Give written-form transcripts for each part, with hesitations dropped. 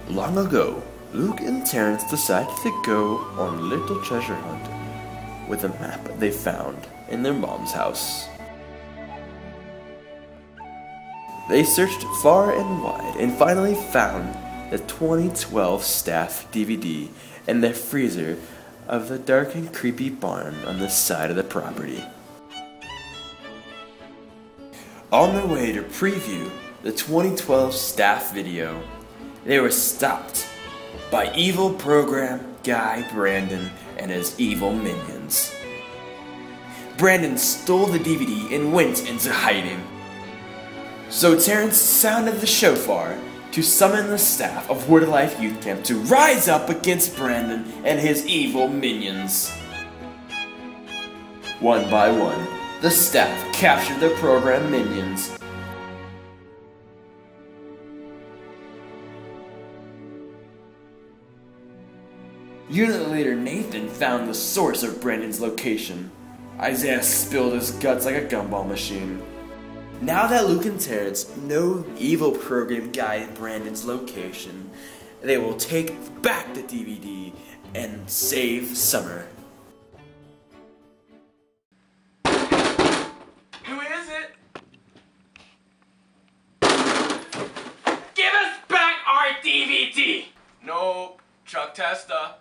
Long ago, Luke and Terrence decided to go on a little treasure hunt with a map they found in their mom's house. They searched far and wide and finally found the 2012 Staff DVD in the freezer of the dark and creepy barn on the side of the property. On their way to preview the 2012 Staff video, they were stopped by evil program guy Brandon and his evil minions. Brandon stole the DVD and went into hiding. So Terrence sounded the shofar to summon the staff of WOLYC Youth Camp to rise up against Brandon and his evil minions. One by one, the staff captured the program minions. Unit leader Nathan found the source of Brandon's location. Isaiah spilled his guts like a gumball machine. Now that Luke and Terrence know the evil program guy in Brandon's location, they will take back the DVD and save Summer. Who is it? Give us back our DVD! No, Chuck Testa.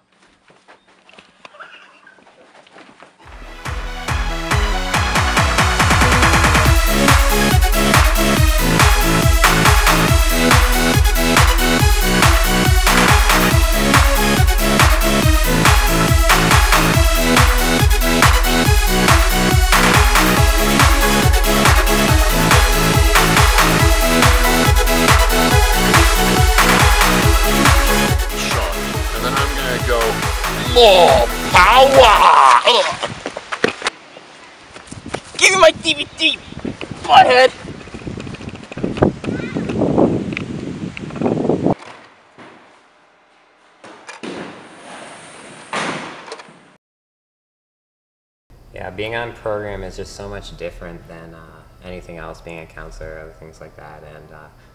More power! Give me my DVD, butthead! Yeah, being on program is just so much different than anything else, being a counselor, other things like that, and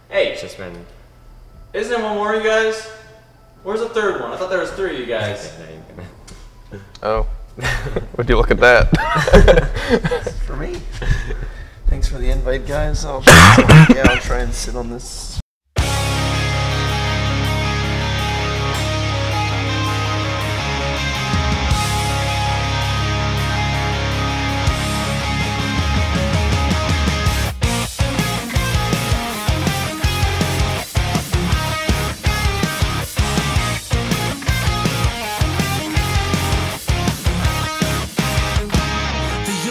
Hey, it's just been... Isn't there one more, you guys? Where's the third one? I thought there was three, you guys. Oh, would you look at that? For me. Thanks for the invite, guys. I'll try and sit on this.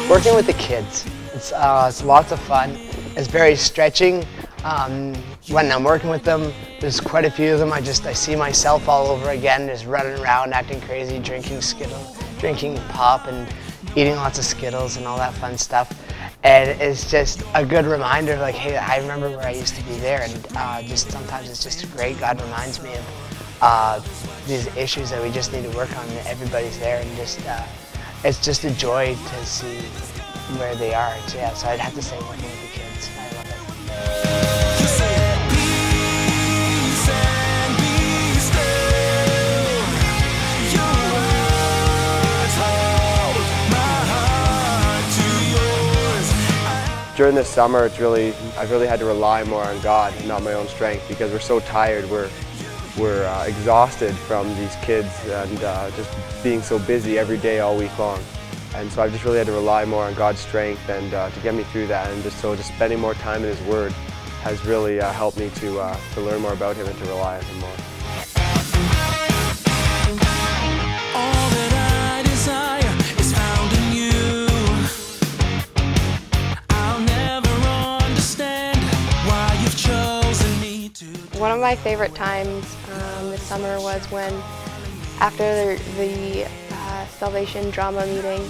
Working with the kids, it's lots of fun. It's very stretching. When I'm working with them, there's quite a few of them. I see myself all over again, just running around, acting crazy, drinking pop and eating lots of Skittles and all that fun stuff. And it's just a good reminder of like, hey, I remember where I used to be there, and just sometimes it's just great. God reminds me of these issues that we just need to work on. Everybody's there, and just it's just a joy to see where they are. So, yeah, so I'd have to say working with the kids. I love it. During this summer, I've really had to rely more on God and not my own strength, because we're so tired. We're exhausted from these kids and just being so busy every day all week long. And so I've just really had to rely more on God's strength and to get me through that. And just spending more time in His Word has really helped me to learn more about Him and to rely on Him more. One of my favorite times this summer was when, after the Salvation drama meeting,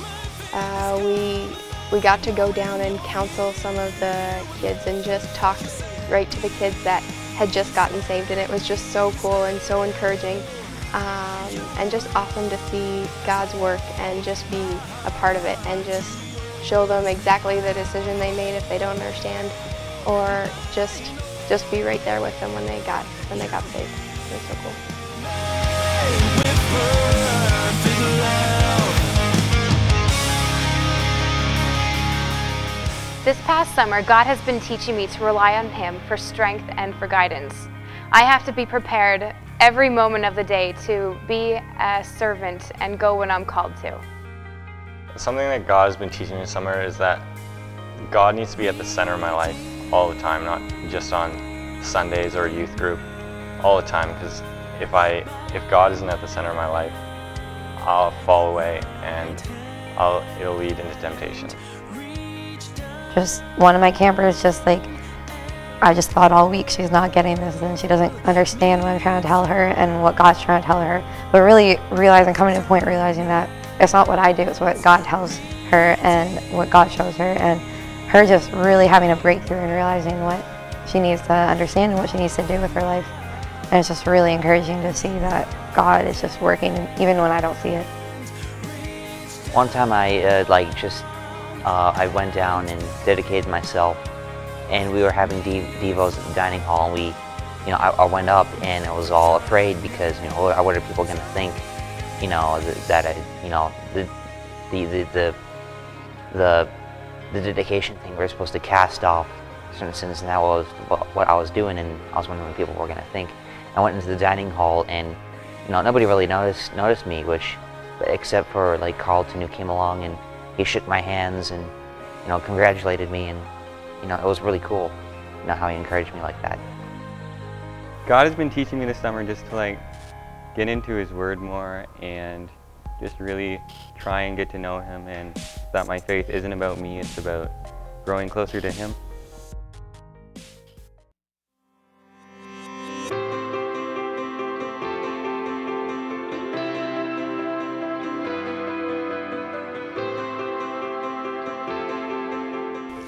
we got to go down and counsel some of the kids and just talk right to the kids that had just gotten saved, and it was just so cool and so encouraging, and just awesome to see God's work and just be a part of it and just show them exactly the decision they made if they don't understand, or just be right there with them when they got saved. was so cool. This past summer, God has been teaching me to rely on Him for strength and for guidance. I have to be prepared every moment of the day to be a servant and go when I'm called to. Something that God has been teaching me this summer is that God needs to be at the center of my life all the time, not just on Sundays or youth group, all the time, because if God isn't at the center of my life, I'll fall away and it'll lead into temptation. Just one of my campers just like, I just thought all week she's not getting this and she doesn't understand what I'm trying to tell her and what God's trying to tell her. But really coming to a point realizing that it's not what I do, it's what God tells her and what God shows her, and her just really having a breakthrough and realizing what she needs to understand and what she needs to do with her life. And it's just really encouraging to see that God is just working even when I don't see it. One time I I went down and dedicated myself, and we were having devos at the dining hall, and I went up and I was all afraid because what are people going to think, the dedication thing, we're supposed to cast off certain sins, and that was what I was doing, and I was wondering what people were going to think. I went into the dining hall, and nobody really noticed me, except for like Carlton, who came along and he shook my hands and congratulated me, and it was really cool how he encouraged me like that. God has been teaching me this summer just to get into His Word more and just really try and get to know Him, and that my faith isn't about me, it's about growing closer to Him.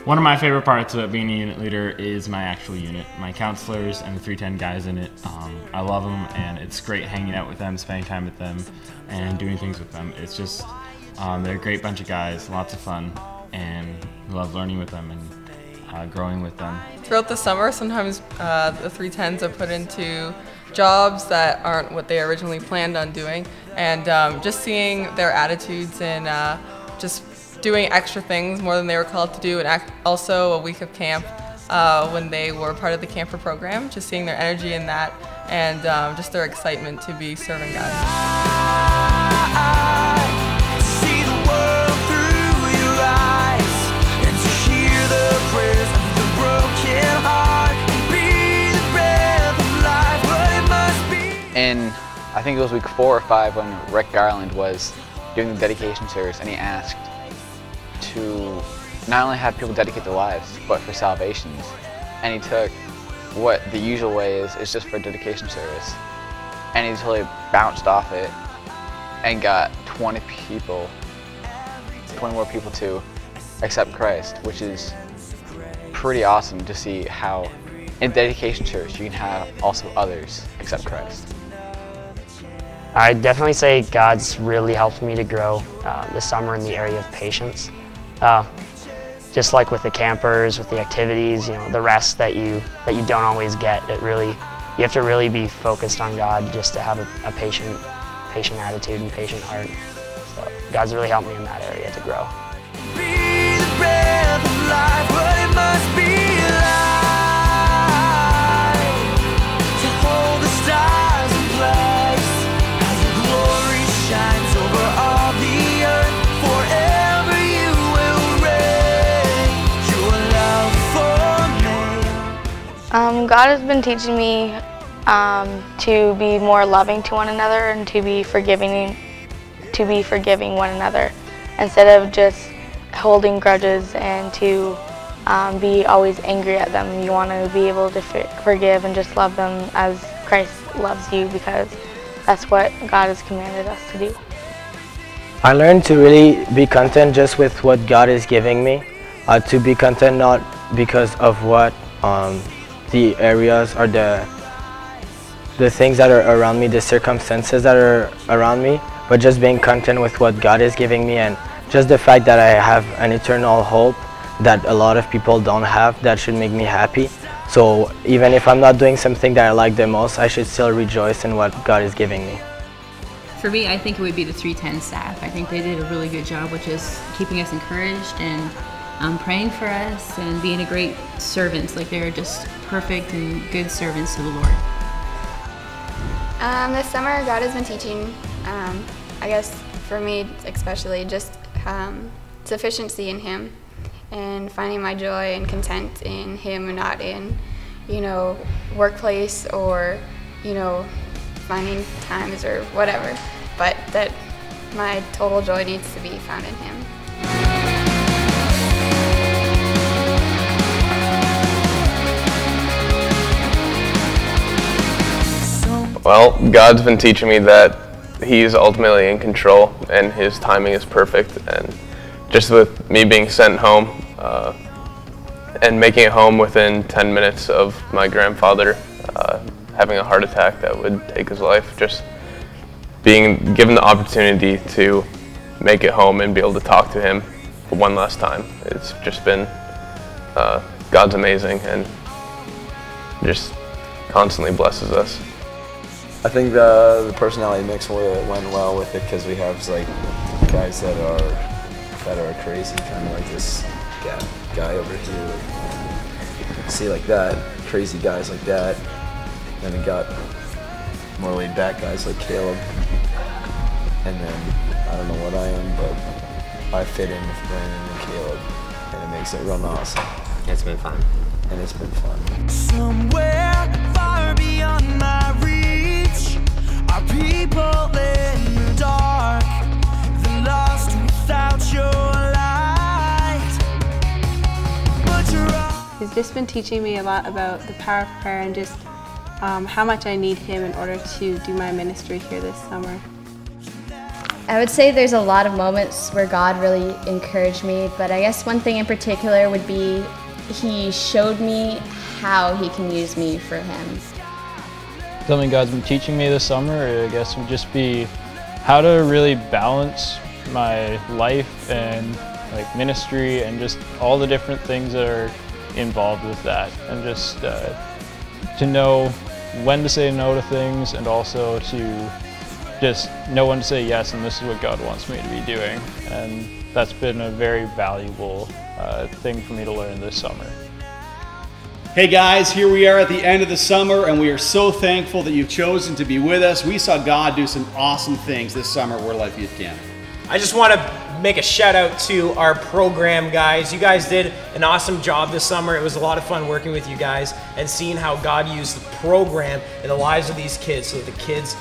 One of my favorite parts about being a unit leader is my actual unit, my counselors and the 310 guys in it. I love them, and it's great hanging out with them, spending time with them, and doing things with them. It's just, they're a great bunch of guys, lots of fun, and we love learning with them and growing with them. Throughout the summer, sometimes the 310s are put into jobs that aren't what they originally planned on doing, and just seeing their attitudes and just doing extra things more than they were called to do, and also a week of camp when they were part of the camper program, just seeing their energy in that and just their excitement to be serving God. And I think it was week 4 or 5 when Rick Garland was doing the dedication service, and he asked to not only have people dedicate their lives, but for salvations. And he took what the usual way is just for dedication service, and he totally bounced off it and got 20 more people to accept Christ, which is pretty awesome to see how in dedication service you can have also others accept Christ. I'd definitely say God's really helped me to grow this summer in the area of patience. Just like with the campers, with the activities, the rest that you don't always get. You have to really be focused on God just to have a patient attitude and patient heart. So God's really helped me in that area to grow. God has been teaching me to be more loving to one another and to be forgiving one another instead of just holding grudges and to be always angry at them. You want to be able to forgive and just love them as Christ loves you, because that's what God has commanded us to do. I learned to really be content just with what God is giving me, to be content not because of what the areas or the things that are around me, the circumstances that are around me, but just being content with what God is giving me, and just the fact that I have an eternal hope that a lot of people don't have, that should make me happy. So even if I'm not doing something that I like the most, I should still rejoice in what God is giving me. For me, I think it would be the 310 staff. I think they did a really good job with just keeping us encouraged and praying for us and being a great servants. Like they're just perfect and good servants to the Lord. This summer, God has been teaching, I guess for me especially, just sufficiency in Him and finding my joy and content in Him and not in, workplace or, finding times or whatever, but that my total joy needs to be found in Him. Well, God's been teaching me that He's ultimately in control and His timing is perfect, and just with me being sent home and making it home within 10 minutes of my grandfather having a heart attack that would take his life, just being given the opportunity to make it home and be able to talk to him one last time. It's just been, God's amazing and just constantly blesses us. I think the personality mix went well with it because we have like guys that are crazy, kind of like this guy over here. See, like that, crazy guys like that. Then we got more laid back guys like Caleb. And then I don't know what I am, but I fit in with Brandon and Caleb, and it makes it real awesome. It's been fun. And it's been fun. Somewhere far beyond my reach are people in the dark, the lost without your light. But you're He's just been teaching me a lot about the power of prayer and just how much I need Him in order to do my ministry here this summer. I would say there's a lot of moments where God really encouraged me, but I guess one thing in particular would be He showed me how He can use me for Him. Something God's been teaching me this summer, I guess, would just be how to really balance my life and like ministry and just all the different things that are involved with that, and just to know when to say no to things and also to just know when to say yes, and this is what God wants me to be doing. And that's been a very valuable thing for me to learn this summer. Hey guys, here we are at the end of the summer, and we are so thankful that you've chosen to be with us. We saw God do some awesome things this summer at WOLYC Youth Camp. I just want to make a shout out to our program guys. You guys did an awesome job this summer. It was a lot of fun working with you guys and seeing how God used the program in the lives of these kids so that the kids,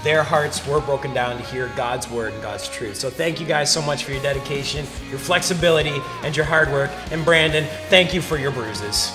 their hearts were broken down to hear God's word and God's truth. So thank you guys so much for your dedication, your flexibility, and your hard work. And Brandon, thank you for your bruises.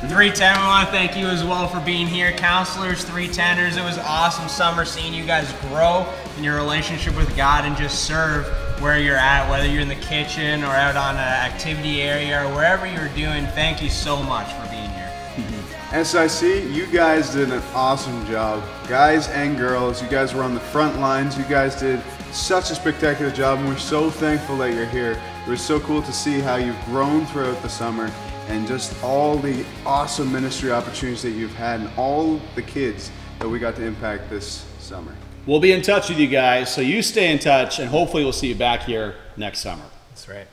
310, we want to thank you as well for being here. Counselors, 310ers, it was an awesome summer seeing you guys grow in your relationship with God and just serve where you're at, whether you're in the kitchen or out on an activity area or wherever you're doing. Thank you so much for being here. SIC, you guys did an awesome job. Guys and girls, you guys were on the front lines. You guys did such a spectacular job, and we're so thankful that you're here. It was so cool to see how you've grown throughout the summer and just all the awesome ministry opportunities that you've had and all the kids that we got to impact this summer. We'll be in touch with you guys, so you stay in touch, and hopefully we'll see you back here next summer. That's right.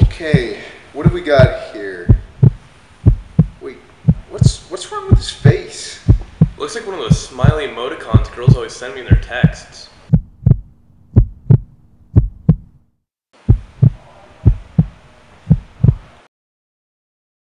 Okay, what do we got here? Wait, what's wrong with his face? Looks like one of those smiley emoticons girls always send me in their texts.